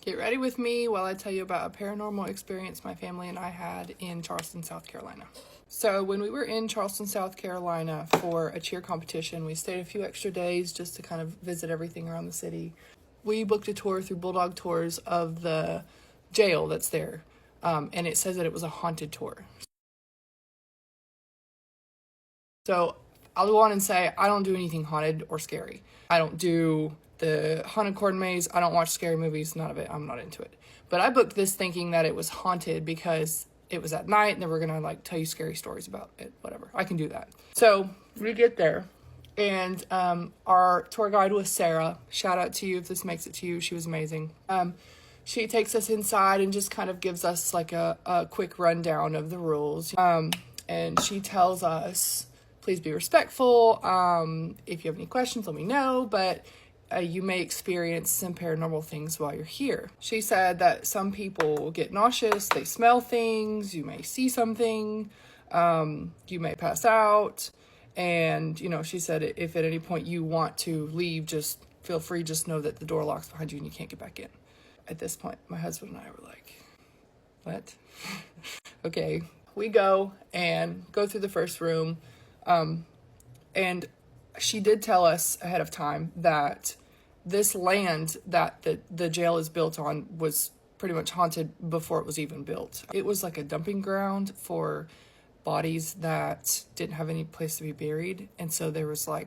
Get ready with me while I tell you about a paranormal experience my family and I had in Charleston, South Carolina. So when we were in Charleston, South Carolina for a cheer competition, we stayed a few extra days just to kind of visit everything around the city. We booked a tour through Bulldog Tours of the jail that's there, and it says that it was a haunted tour. So I'll go on and say I don't do anything haunted or scary. I don't do the haunted corn maze. I don't watch scary movies. None of it. I'm not into it. But I booked this thinking that it was haunted because it was at night and they were going to tell you scary stories about it. Whatever. I can do that. So we get there and our tour guide was Sarah. Shout out to you if this makes it to you. She was amazing. She takes us inside and just kind of gives us a quick rundown of the rules. And she tells us, please be respectful. If you have any questions, let me know. But you may experience some paranormal things while you're here. She said that some people get nauseous, they smell things, you may see something, you may pass out. And, she said if at any point you want to leave, just feel free, just know that the door locks behind you and you can't get back in. At this point, my husband and I were like, what? Okay, we go through the first room. And she did tell us ahead of time that this land that the jail is built on was pretty much haunted before it was even built. It was like a dumping ground for bodies that didn't have any place to be buried. And so there was you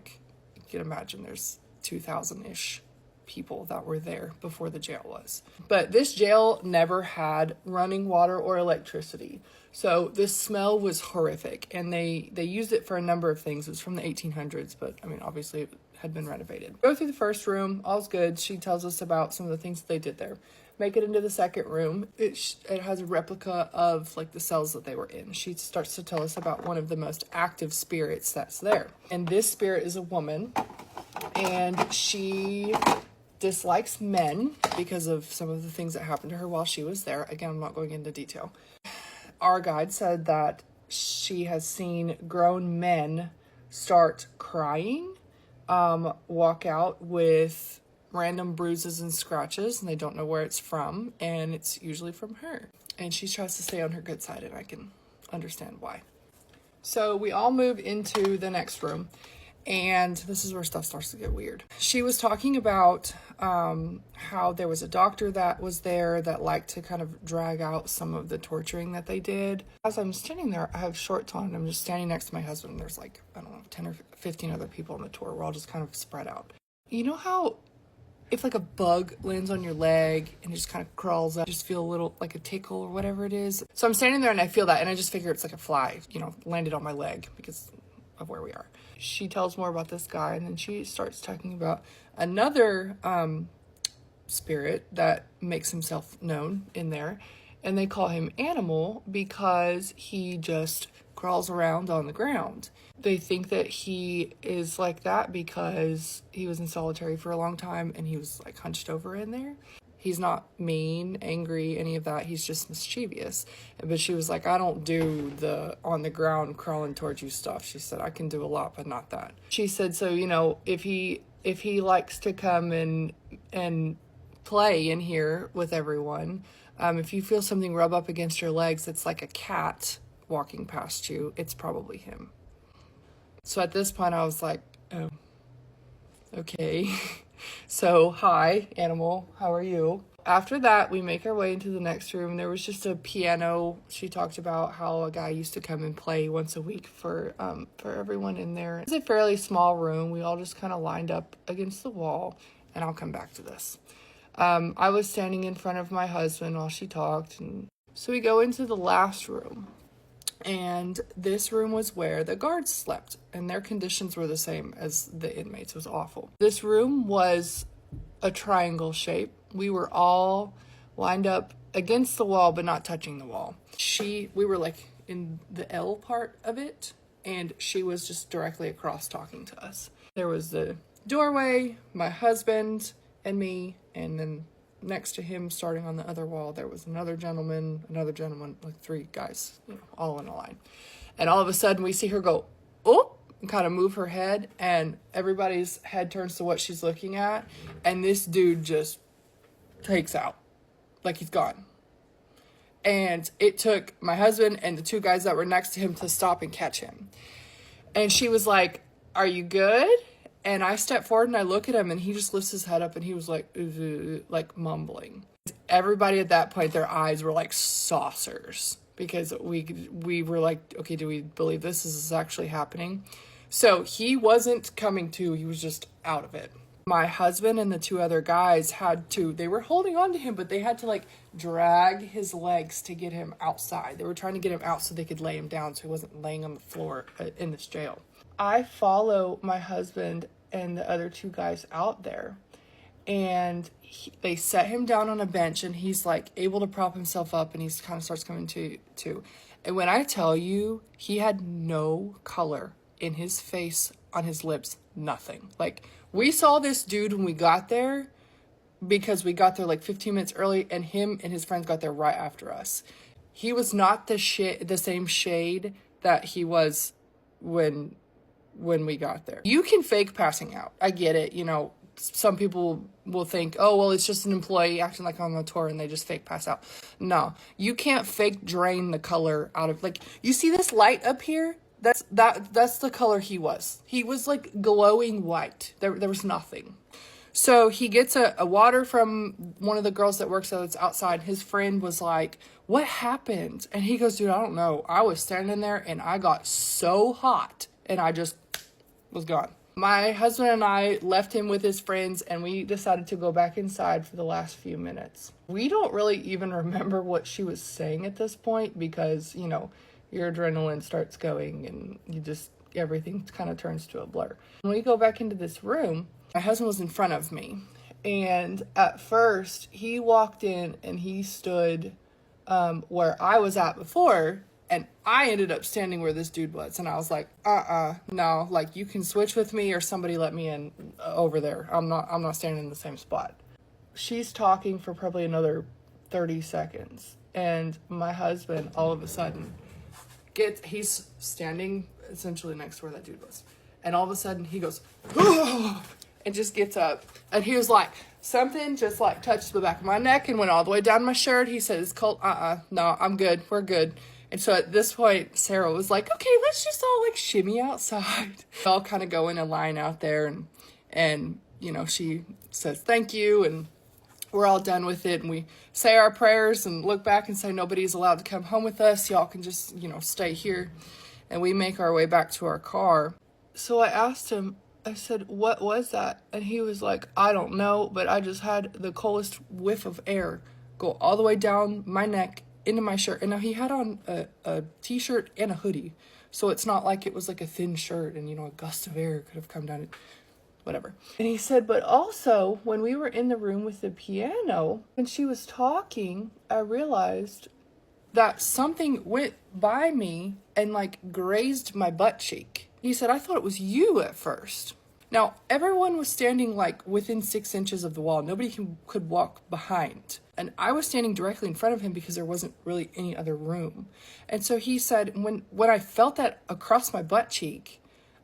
can imagine there's 2,000-ish people that were there before the jail was. But this jail never had running water or electricity. So this smell was horrific, and they used it for a number of things. It was from the 1800s, but obviously it had been renovated. Go through the first room, all's good. She tells us about some of the things that they did there. Make it into the second room. It has a replica of the cells that they were in. She starts to tell us about one of the most active spirits that's there. And this spirit is a woman, and she dislikes men because of some of the things that happened to her while she was there. Again, I'm not going into detail. Our guide said that she has seen grown men start crying, walk out with random bruises and scratches, and they don't know where it's from, and it's usually from her. And she tries to stay on her good side, and I can understand why. So we all move into the next room, and this is where stuff starts to get weird. She was talking about how there was a doctor that was there that liked to kind of drag out some of the torturing that they did. As I'm standing there, I have shorts on, and I'm just standing next to my husband. And there's 10 or 15 other people on the tour. We're all just kind of spread out. You know how if a bug lands on your leg and it just kind of crawls up, you just feel a little a tickle or whatever it is? So I'm standing there and I feel that, and I just figure it's like a fly, landed on my leg because of where we are. She tells more about this guy, and then she starts talking about another spirit that makes himself known in there, and they call him Animal because he just crawls around on the ground. They think that he is like that because he was in solitary for a long time and he was hunched over in there. He's not mean, angry, any of that. He's just mischievous. But she was like, I don't do the on the ground crawling towards you stuff. She said, I can do a lot, but not that. She said, so, if he likes to come and play in here with everyone, if you feel something rub up against your legs that's like a cat walking past you, it's probably him. So at this point I was like, oh, okay. So, hi, Animal, how are you? After that, we make our way into the next room. There was just a piano. She talked about how a guy used to come and play once a week for everyone in there. It's a fairly small room. We all just kind of lined up against the wall, and I'll come back to this. I was standing in front of my husband while she talked, and so we go into the last room. And this room was where the guards slept, and their conditions were the same as the inmates. It was awful. This room was a triangle shape. We were all lined up against the wall, but not touching the wall. We were in the L part of it, and she was just directly across talking to us. There was the doorway, my husband, and me, and then next to him, starting on the other wall, there was another gentleman, three guys, all in a line. And all of a sudden, we see her go, oh, and kind of move her head, and everybody's head turns to what she's looking at, and this dude just takes out. like he's gone. And it took my husband and the two guys that were next to him to stop and catch him. And she was like, "Are you good?" And I step forward and I look at him, and he just lifts his head up, and he was like mumbling. Everybody at that point, their eyes were like saucers, because we were like, okay, do we believe this? Is this actually happening? So he wasn't coming to, he was just out of it. My husband and the two other guys they were holding on to him, but they had to like drag his legs to get him outside. They were trying to get him out so they could lay him down so he wasn't laying on the floor in this jail. I follow my husband and the other two guys out there, and they set him down on a bench, and he's like able to prop himself up, and he's kind of starts coming to. And when I tell you, he had no color in his face, on his lips, nothing. Like, we saw this dude when we got there, because we got there like 15 minutes early, and him and his friends got there right after us. He was not the same shade that he was when we got there. You can fake passing out. I get it. You know, some people will think, oh, well, it's just an employee acting like on the tour and they just fake pass out. No, you can't fake drain the color out of, like, you see this light up here? That's the color he was. He was like glowing white. There was nothing. So he gets a water from one of the girls that works outside. His friend was like, "What happened?" And he goes, "Dude, I don't know. I was standing there and I got so hot and I just was gone." My husband and I left him with his friends, and we decided to go back inside for the last few minutes. We don't really even remember what she was saying at this point, because, you know, your adrenaline starts going and everything kind of turns to a blur. When we go back into this room, my husband was in front of me, and at first he walked in and he stood where I was at before, and I ended up standing where this dude was, and I was like, no, like, you can switch with me or somebody let me in over there. I'm not standing in the same spot. She's talking for probably another 30 seconds, and my husband all of a sudden he's standing essentially next to where that dude was, and all of a sudden he goes, and just gets up, and he was like, something just like touched the back of my neck and went all the way down my shirt. He said, "It's cold." No, I'm good. We're good. And so at this point, Sarah was like, "Okay, let's just all like shimmy outside." We all kind of go in a line out there, and you know, she says thank you, and we're all done with it, and we say our prayers and look back and say nobody's allowed to come home with us. Y'all can just, you know, stay here. And we make our way back to our car. So I asked him, I said, "What was that?" And he was like, "I don't know, but I just had the coldest whiff of air go all the way down my neck into my shirt." And now he had on a t-shirt and a hoodie, so it's not like it was like a thin shirt and, you know, a gust of air could have come down, whatever. And he said, "But also, when we were in the room with the piano, when she was talking, I realized that something went by me and like grazed my butt cheek." He said, "I thought it was you at first." Now, everyone was standing like within 6 inches of the wall. Nobody could walk behind. And I was standing directly in front of him because there wasn't really any other room. And so he said, when I felt that across my butt cheek,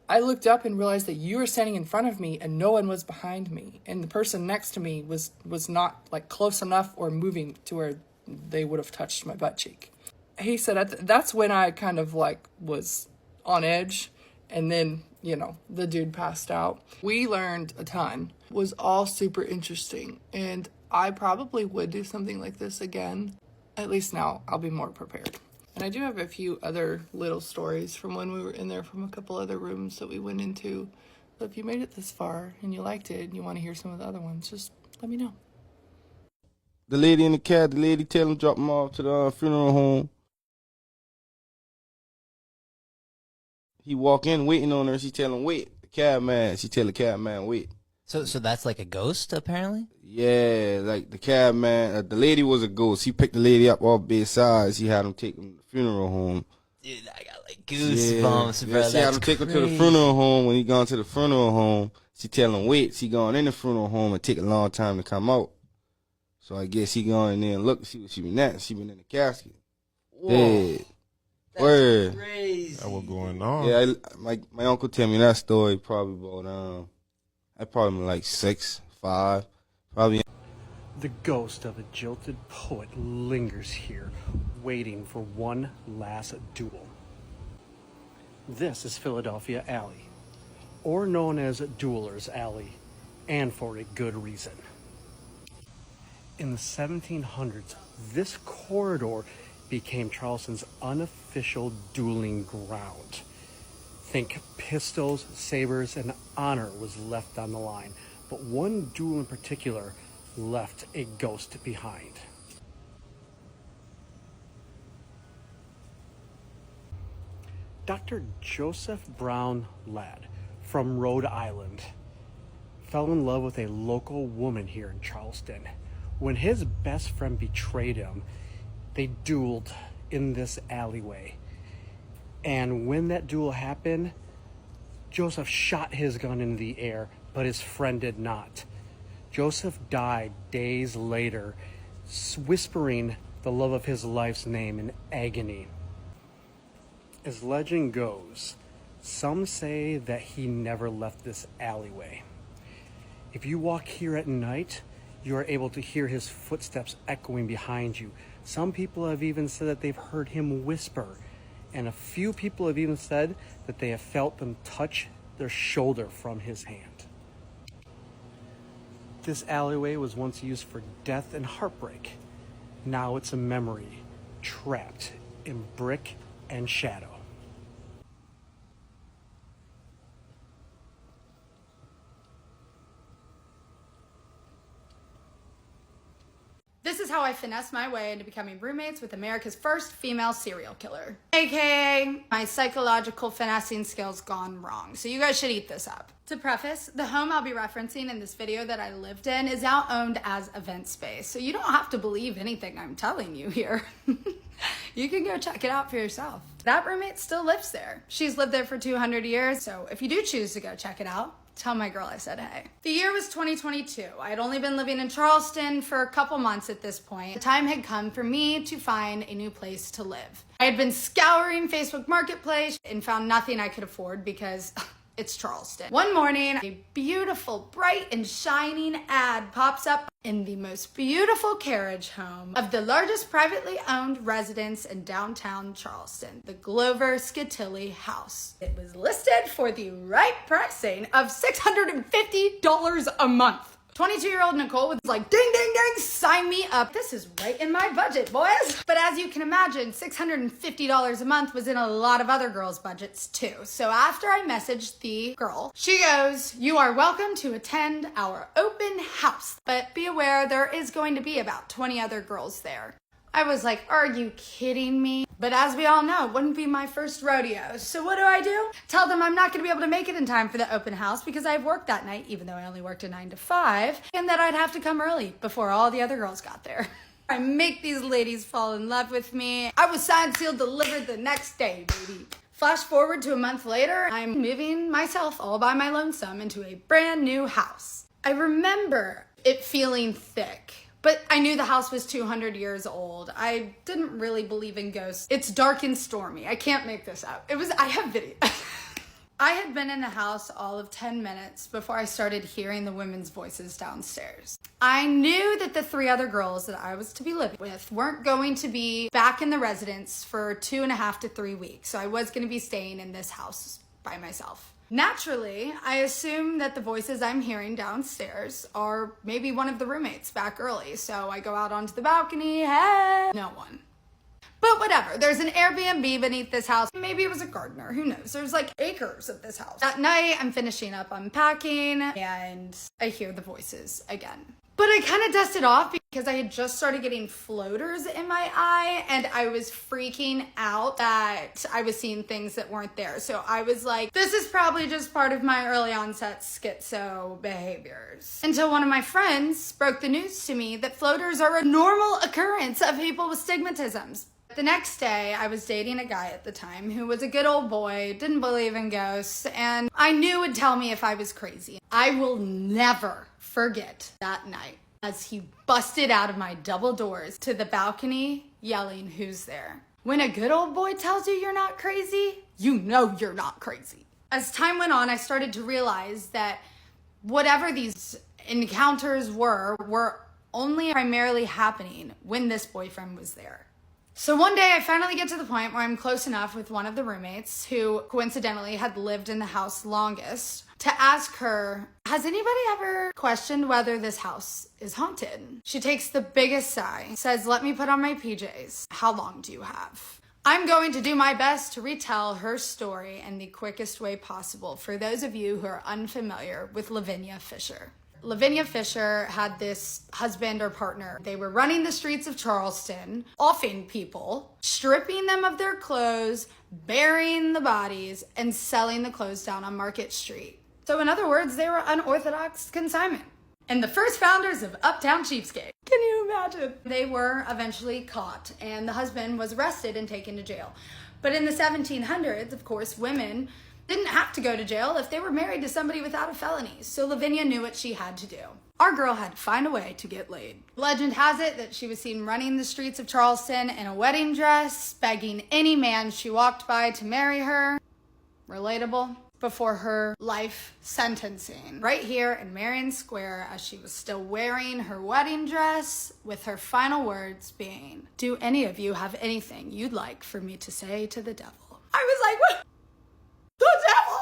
I looked up and realized that you were standing in front of me and no one was behind me. And the person next to me was not like close enough or moving to where they would have touched my butt cheek. He said that's when I kind of like was on edge. And then, you know, the dude passed out. We learned a ton. It was all super interesting. And I probably would do something like this again. At least now I'll be more prepared. And I do have a few other little stories from when we were in there, from a couple other rooms that we went into. So if you made it this far and you liked it and you want to hear some of the other ones, just let me know. The lady in the cab, the lady tell him drop him off to the funeral home. He walk in waiting on her. She tell him wait. She tell the cab man wait. So that's like a ghost, apparently? Yeah, like the cab man, the lady was a ghost. He picked the lady up off bedsides. He had him take him to the funeral home. Dude, I got like goosebumps, bro. Yeah, she had him take him to the funeral home. When he gone to the funeral home, she tell him wait. She gone in the funeral home and take a long time to come out. So I guess he gone in there and look, see what she been at. She been in the casket. Whoa. Dead. That's Word. crazy. That was going on. Yeah, my uncle tell me that story probably about I probably like 6, 5, probably. The ghost of a jilted poet lingers here, waiting for one last duel. This is Philadelphia Alley, or known as Duelers Alley, and for a good reason. In the 1700s, this corridor became Charleston's unofficial dueling ground. Think pistols, sabers, and honor was left on the line, but one duel in particular left a ghost behind. Dr. Joseph Brown Ladd from Rhode Island fell in love with a local woman here in Charleston. When his best friend betrayed him, they dueled in this alleyway. And when that duel happened, Joseph shot his gun in the air, but his friend did not. Joseph died days later, whispering the love of his life's name in agony. As legend goes, some say that he never left this alleyway. If you walk here at night, you are able to hear his footsteps echoing behind you. Some people have even said that they've heard him whisper, and a few people have even said that they have felt them touch their shoulder from his hand. This alleyway was once used for death and heartbreak. Now it's a memory, trapped in brick and shadow. This is how I finessed my way into becoming roommates with America's first female serial killer. AKA, my psychological finessing skills gone wrong. So you guys should eat this up. To preface, the home I'll be referencing in this video that I lived in is now owned as event space. So you don't have to believe anything I'm telling you here. You can go check it out for yourself. That roommate still lives there. She's lived there for 200 years. So if you do choose to go check it out, tell my girl I said hey. The year was 2022. I had only been living in Charleston for a couple months at this point. The time had come for me to find a new place to live. I had been scouring Facebook Marketplace and found nothing I could afford because it's Charleston. One morning, a beautiful, bright and shining ad pops up in the most beautiful carriage home of the largest privately owned residence in downtown Charleston, the Glover Skittilly House. It was listed for the right pricing of $650 a month. 22-year-old Nicole was like, ding, ding, ding, sign me up. This is right in my budget, boys. But as you can imagine, $650 a month was in a lot of other girls' budgets too. So after I messaged the girl, she goes, you are welcome to attend our open house, but be aware there is going to be about 20 other girls there. I was like, are you kidding me? But as we all know, it wouldn't be my first rodeo. So what do? Tell them I'm not gonna be able to make it in time for the open house because I have work that night, even though I only worked a 9 to 5, and that I'd have to come early before all the other girls got there. I make these ladies fall in love with me. I was signed, sealed, delivered the next day, baby. Flash forward to a month later, I'm moving myself all by my lonesome into a brand new house. I remember it feeling thick. But I knew the house was 200 years old. I didn't really believe in ghosts. It's dark and stormy. I can't make this up. I have video. I had been in the house all of 10 minutes before I started hearing the women's voices downstairs. I knew that the 3 other girls that I was to be living with weren't going to be back in the residence for 2.5 to 3 weeks. So I was going to be staying in this house by myself. Naturally, I assume that the voices I'm hearing downstairs are maybe one of the roommates back early. So I go out onto the balcony, hey, no one. But whatever, there's an Airbnb beneath this house. Maybe it was a gardener, who knows? There's like acres of this house. That night, I'm finishing up unpacking and I hear the voices again. But I kind of dusted off because I had just started getting floaters in my eye and I was freaking out that I was seeing things that weren't there. So I was like, this is probably just part of my early onset schizo behaviors. Until one of my friends broke the news to me that floaters are a normal occurrence of people with stigmatisms. The next day, I was dating a guy at the time who was a good old boy, didn't believe in ghosts, and I knew would tell me if I was crazy. I will never forget that night as he busted out of my double doors to the balcony yelling, who's there? When a good old boy tells you you're not crazy, you know you're not crazy. As time went on, I started to realize that whatever these encounters were only primarily happening when this boyfriend was there. So one day I finally get to the point where I'm close enough with one of the roommates, who coincidentally had lived in the house longest, to ask her, has anybody ever questioned whether this house is haunted? She takes the biggest sigh, says, let me put on my PJs. How long do you have? I'm going to do my best to retell her story in the quickest way possible for those of you who are unfamiliar with Lavinia Fisher. Lavinia Fisher had this husband or partner. They were running the streets of Charleston, offing people, stripping them of their clothes, burying the bodies, and selling the clothes down on Market Street. So in other words, they were unorthodox consignment. And the first founders of Uptown Cheapskate. Can you imagine? They were eventually caught, and the husband was arrested and taken to jail. But in the 1700s, of course, women didn't have to go to jail if they were married to somebody without a felony. So Lavinia knew what she had to do. Our girl had to find a way to get laid. Legend has it that she was seen running the streets of Charleston in a wedding dress, begging any man she walked by to marry her. Relatable. Before her life sentencing, right here in Marion Square, as she was still wearing her wedding dress, with her final words being, do any of you have anything you'd like for me to say to the devil? I was like, what? The devil?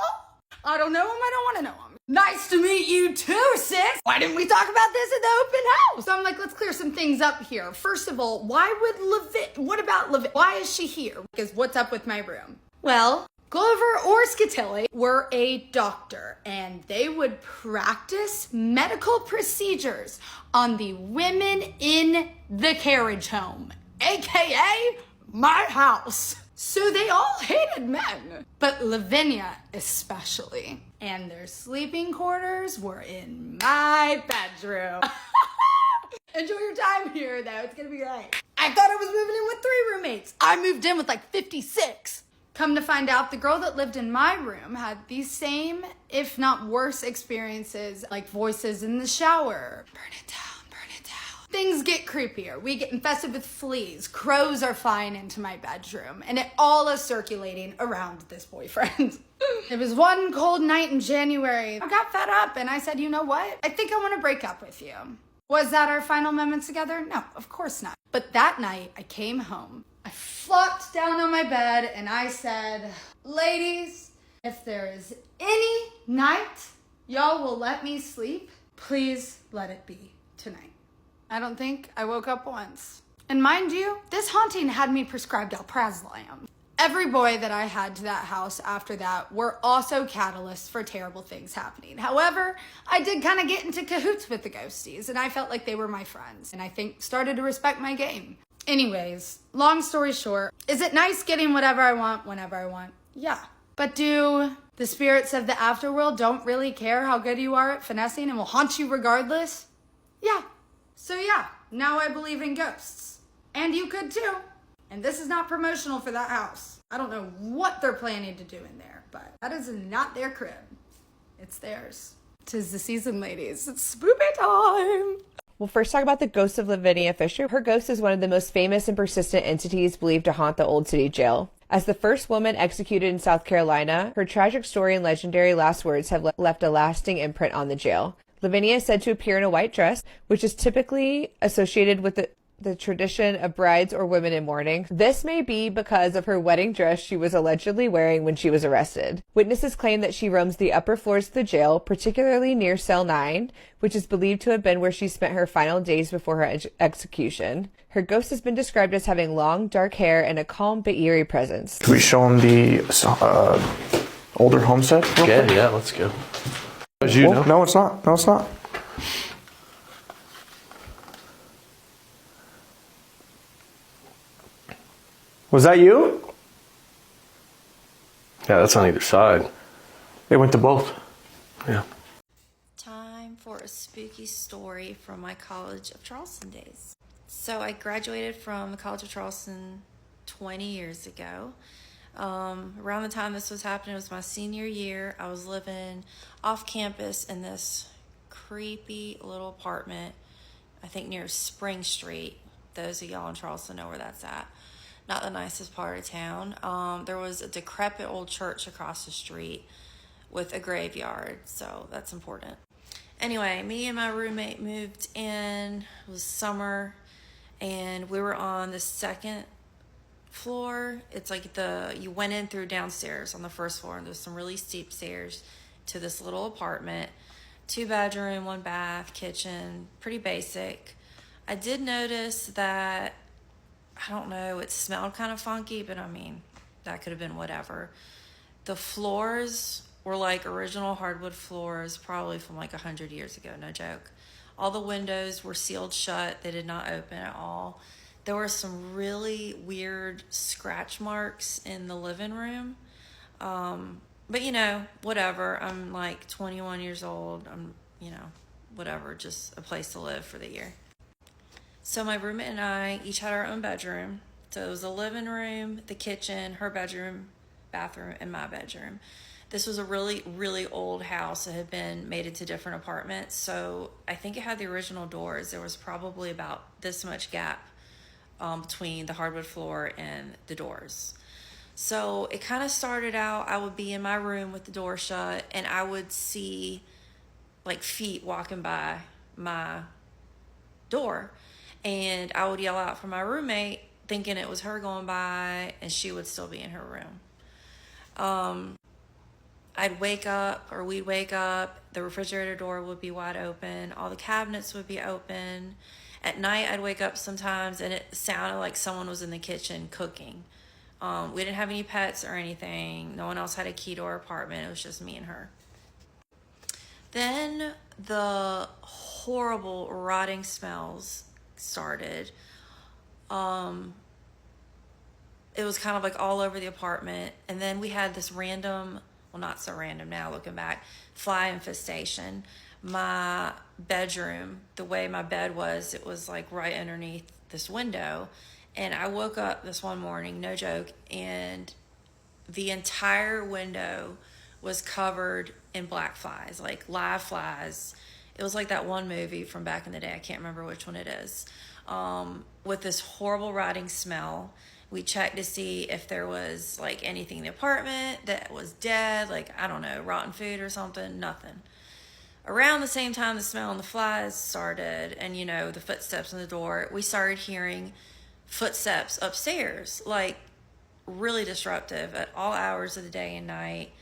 I don't know him, I don't want to know him. Nice to meet you too, sis. Why didn't we talk about this at the open house? So I'm like, let's clear some things up here. First of all, why would what about Lavinia? Why is she here? Because what's up with my room? Well, Glover or Scatilli were a doctor, and they would practice medical procedures on the women in the carriage home, aka my house. So they all hated men, but Lavinia especially. And their sleeping quarters were in my bedroom. Enjoy your time here, though. It's gonna be great. I thought I was moving in with 3 roommates. I moved in with like 56. Come to find out, the girl that lived in my room had the same, if not worse, experiences, like voices in the shower. Burn it down, burn it down. Things get creepier. We get infested with fleas. Crows are flying into my bedroom, and it all is circulating around this boyfriend. It was one cold night in January. I got fed up, and I said, you know what? I think I want to break up with you. Was that our final moments together? No, of course not. But that night, I came home. I flopped down on my bed and I said, ladies, if there is any night y'all will let me sleep, please let it be tonight. I don't think I woke up once. And mind you, this haunting had me prescribed alprazolam. Every boy that I had to that house after that were also catalysts for terrible things happening. However, I did kind of get into cahoots with the ghosties, and I felt like they were my friends, and I think started to respect my game. Anyways, long story short, is it nice getting whatever I want whenever I want? Yeah. But do the spirits of the afterworld don't really care how good you are at finessing and will haunt you regardless? Yeah. So yeah, now I believe in ghosts. And you could too. And this is not promotional for that house. I don't know what they're planning to do in there, but that is not their crib. It's theirs. 'Tis the season, ladies. It's spoopy time. We'll first talk about the ghost of Lavinia Fisher. Her ghost is one of the most famous and persistent entities believed to haunt the Old City Jail. As the first woman executed in South Carolina, her tragic story and legendary last words have left a lasting imprint on the jail. Lavinia is said to appear in a white dress, which is typically associated with the tradition of brides or women in mourning. This may be because of her wedding dress she was allegedly wearing when she was arrested. Witnesses claim that she roams the upper floors of the jail, particularly near cell 9, which is believed to have been where she spent her final days before her execution. Her ghost has been described as having long, dark hair and a calm but eerie presence. Can we show them the older homestead? Yeah, let's go. As you know. No, it's not. No, it's not. Was that you? Yeah, that's on either side. They went to both. Yeah. Time for a spooky story from my College of Charleston days. So I graduated from the College of Charleston 20 years ago. Around the time this was happening, it was my senior year. I was living off campus in this creepy little apartment, I think near Spring Street. Those of y'all in Charleston know where that's at. Not the nicest part of town. There was a decrepit old church across the street with a graveyard, so that's important. Anyway, me and my roommate moved in. It was summer, and we were on the second floor. It's like you went in through downstairs on the first floor, and there's some really steep stairs to this little apartment. 2-bedroom, 1-bath, kitchen, pretty basic. I did notice that, I don't know, it smelled kind of funky, but I mean, that could have been whatever. The floors were like original hardwood floors, probably from like 100 years ago, no joke. All the windows were sealed shut. They did not open at all. There were some really weird scratch marks in the living room. But you know, whatever. I'm like 21 years old. I'm, you know, whatever, just a place to live for the year. So my roommate and I each had our own bedroom. So it was the living room, the kitchen, her bedroom, bathroom, and my bedroom. This was a really, really old house that had been made into different apartments. So I think it had the original doors. There was probably about this much gap between the hardwood floor and the doors. So it kind of started out, I would be in my room with the door shut, and I would see like feet walking by my door. And I would yell out for my roommate, thinking it was her going by, and she would still be in her room. I'd wake up, or we'd wake up, the refrigerator door would be wide open, all the cabinets would be open. At night, I'd wake up sometimes, and it sounded like someone was in the kitchen cooking. We didn't have any pets or anything. No one else had a key to our apartment. It was just me and her. Then the horrible rotting smells started. It was kind of like all over the apartment. And then we had this random, well, not so random now looking back, fly infestation. My bedroom, the way my bed was, it was like right underneath this window. And I woke up this one morning, no joke, and the entire window was covered in black flies, like live flies. It was like that one movie from back in the day. I can't remember which one it is. With this horrible rotting smell. We checked to see if there was like anything in the apartment that was dead, like, I don't know, rotten food or something. Nothing. Around the same time the smell and the flies started, and you know, the footsteps on the door, we started hearing footsteps upstairs, like really disruptive at all hours of the day and night.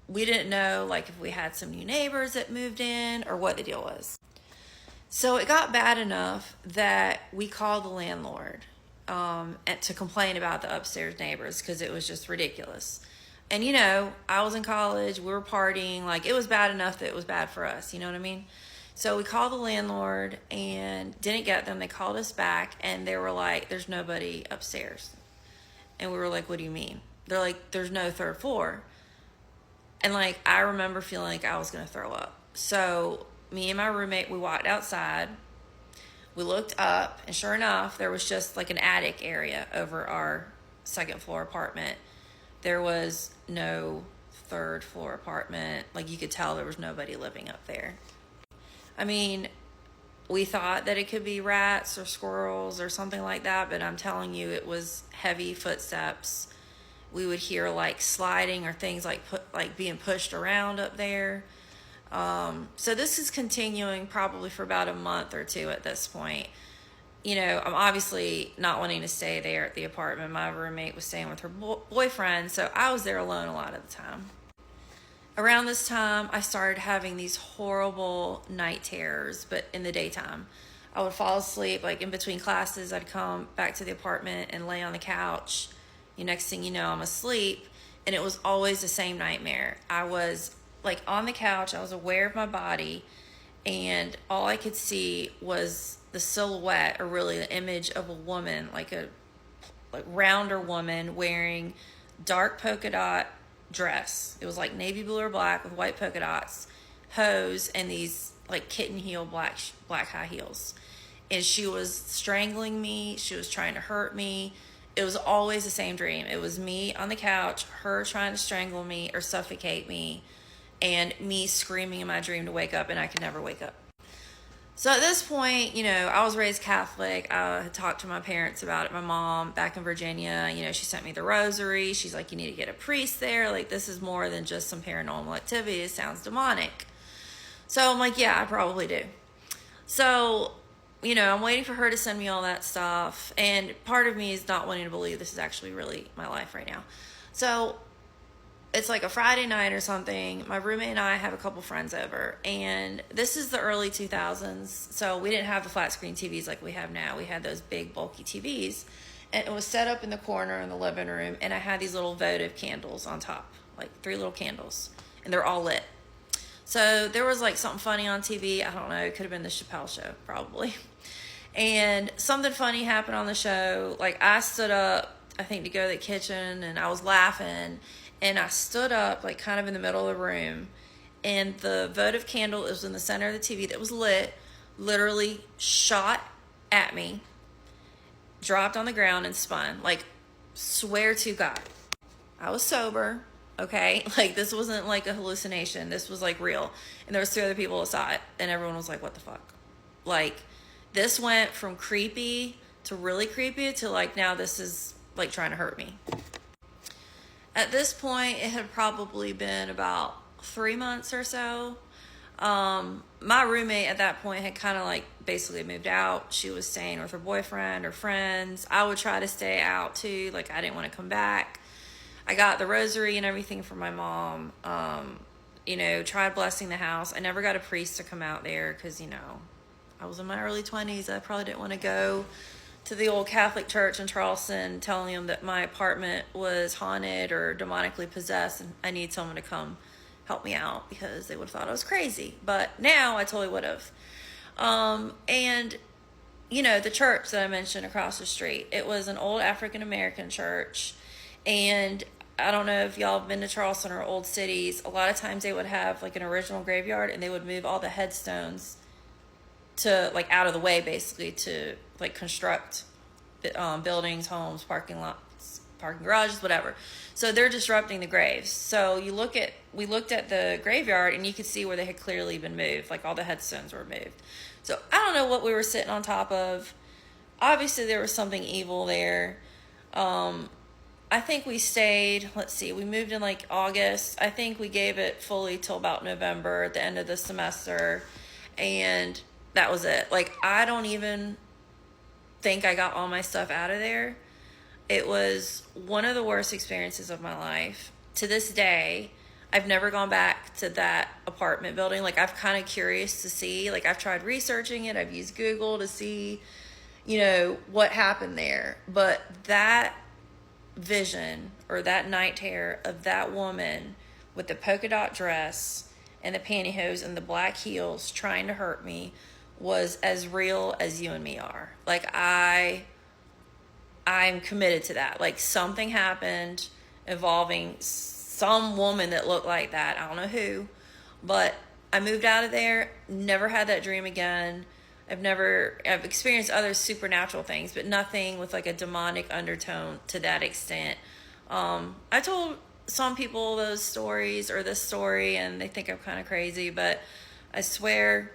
We didn't know like if we had some new neighbors that moved in or what the deal was. So it got bad enough that we called the landlord and to complain about the upstairs neighbors, because it was just ridiculous. And you know, I was in college, we were partying, like it was bad enough that it was bad for us, you know what I mean? So we called the landlord and didn't get them. They called us back and they were like, there's nobody upstairs. And we were like, what do you mean? They're like, there's no third floor. And like, I remember feeling like I was gonna throw up. So me and my roommate, we walked outside, we looked up, and sure enough, there was just like an attic area over our second floor apartment. There was no third floor apartment. Like, you could tell there was nobody living up there. I mean, we thought that it could be rats or squirrels or something like that, but I'm telling you, it was heavy footsteps. We would hear like sliding or things like being pushed around up there. So this is continuing probably for about a month or two at this point. You know, I'm obviously not wanting to stay there at the apartment. My roommate was staying with her boyfriend, so I was there alone a lot of the time. Around this time, I started having these horrible night terrors, but in the daytime. I would fall asleep, like in between classes, I'd come back to the apartment and lay on the couch. Next thing you know, I'm asleep, and it was always the same nightmare. I was like on the couch, I was aware of my body, and all I could see was the silhouette, or really the image of a woman, like a rounder woman wearing dark polka dot dress. It was like navy blue or black with white polka dots, hose, and these like kitten heel black high heels. And she was strangling me. She was trying to hurt me. It was always the same dream. It was me on the couch, her trying to strangle me or suffocate me, and me screaming in my dream to wake up, and I could never wake up. So at this point, you know, I was raised Catholic. I had talked to my parents about it. My mom back in Virginia, you know, she sent me the rosary. She's like, you need to get a priest there. Like, this is more than just some paranormal activity. It sounds demonic. So I'm like, yeah, I probably do. So, you know, I'm waiting for her to send me all that stuff. And part of me is not wanting to believe this is actually really my life right now. So it's like a Friday night or something. My roommate and I have a couple friends over. And this is the early 2000s. So we didn't have the flat screen TVs like we have now. We had those big, bulky TVs. And it was set up in the corner in the living room. And I had these little votive candles on top, like 3 little candles. And they're all lit. So there was like something funny on TV. I don't know. It could have been the Chappelle Show, probably. And something funny happened on the show. Like I stood up, I think, to go to the kitchen, and I was laughing. And I stood up, like kind of in the middle of the room. And the votive candle that was in the center of the TV that was lit literally shot at me, dropped on the ground, and spun. Like, swear to God. I was sober. Okay, like this wasn't like a hallucination. This was like real. And there was 3 other people that saw it, and everyone was like, what the fuck? Like, this went from creepy to really creepy to like, now this is like trying to hurt me. At this point, it had probably been about 3 months or so. My roommate at that point had kind of like basically moved out. She was staying with her boyfriend or friends. I would try to stay out too. Like, I didn't want to come back. I got the rosary and everything from my mom, you know, tried blessing the house. I never got a priest to come out there because, you know, I was in my early 20s. I probably didn't want to go to the old Catholic church in Charleston telling them that my apartment was haunted or demonically possessed and I need someone to come help me out because they would have thought I was crazy. But now I totally would have. And, you know, the church that I mentioned across the street, it was an old African-American church. And I don't know if y'all have been to Charleston or old cities. A lot of times they would have like an original graveyard and they would move all the headstones to like out of the way, basically, to like construct buildings, homes, parking lots, parking garages, whatever. So they're disrupting the graves. So we looked at the graveyard and you could see where they had clearly been moved. Like all the headstones were moved. So I don't know what we were sitting on top of. Obviously there was something evil there. I think we stayed, let's see, we moved in like August. I think we gave it fully till about November at the end of the semester. And that was it. Like, I don't even think I got all my stuff out of there. It was one of the worst experiences of my life. To this day, I've never gone back to that apartment building. Like, I'm kind of curious to see. Like, I've tried researching it. I've used Google to see, you know, what happened there. But that vision or that night terror of that woman with the polka dot dress and the pantyhose and the black heels trying to hurt me was as real as you and me are. Like, I'm committed to that. Like, something happened involving some woman that looked like that. I don't know who, but I moved out of there, never had that dream again. I've experienced other supernatural things, but nothing with like a demonic undertone to that extent. I told some people those stories or this story and they think I'm kind of crazy, but I swear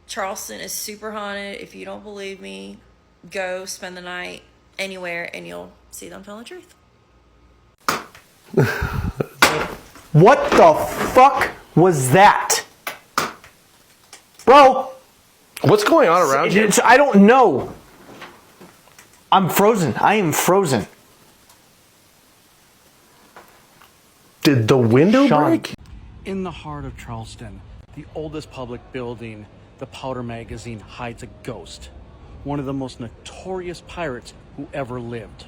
Charleston is super haunted. If you don't believe me, go spend the night anywhere and you'll see them telling the truth. What the fuck was that? Bro! What's going on around you? I don't know. I'm frozen. I am frozen. Did the window Sean. break? In the heart of Charleston, the oldest public building, the Powder Magazine hides a ghost, one of the most notorious pirates who ever lived.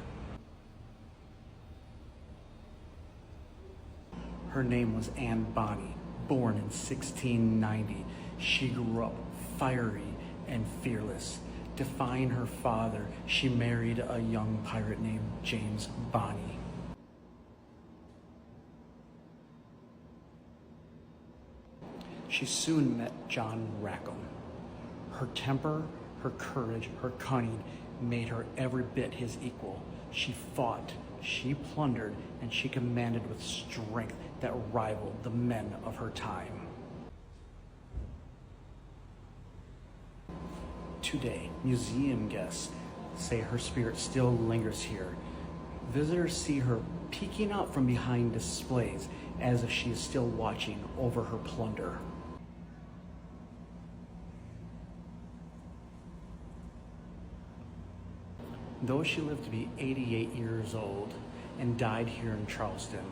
Her name was Anne Bonny, born in 1690. She grew up fiery and fearless. Defying her father, she married a young pirate named James Bonny. She soon met John Rackham. Her temper, her courage, her cunning made her every bit his equal. She fought, she plundered, and she commanded with strength that rivaled the men of her time. Today, museum guests say her spirit still lingers here. Visitors see her peeking out from behind displays as if she is still watching over her plunder. Though she lived to be 88 years old and died here in Charleston,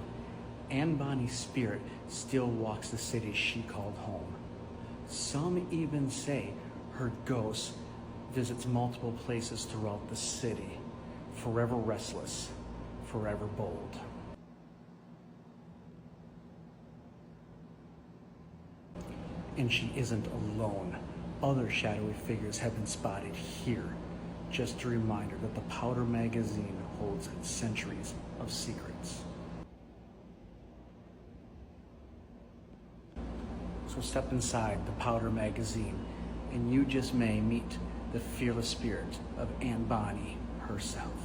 Anne Bonny's spirit still walks the city she called home. Some even say her ghost visits multiple places throughout the city, forever restless, forever bold. And she isn't alone. Other shadowy figures have been spotted here. Just a reminder that the Powder magazine holds centuries of secrets. So step inside the Powder magazine and you just may meet the fearless spirit of Anne Bonny herself.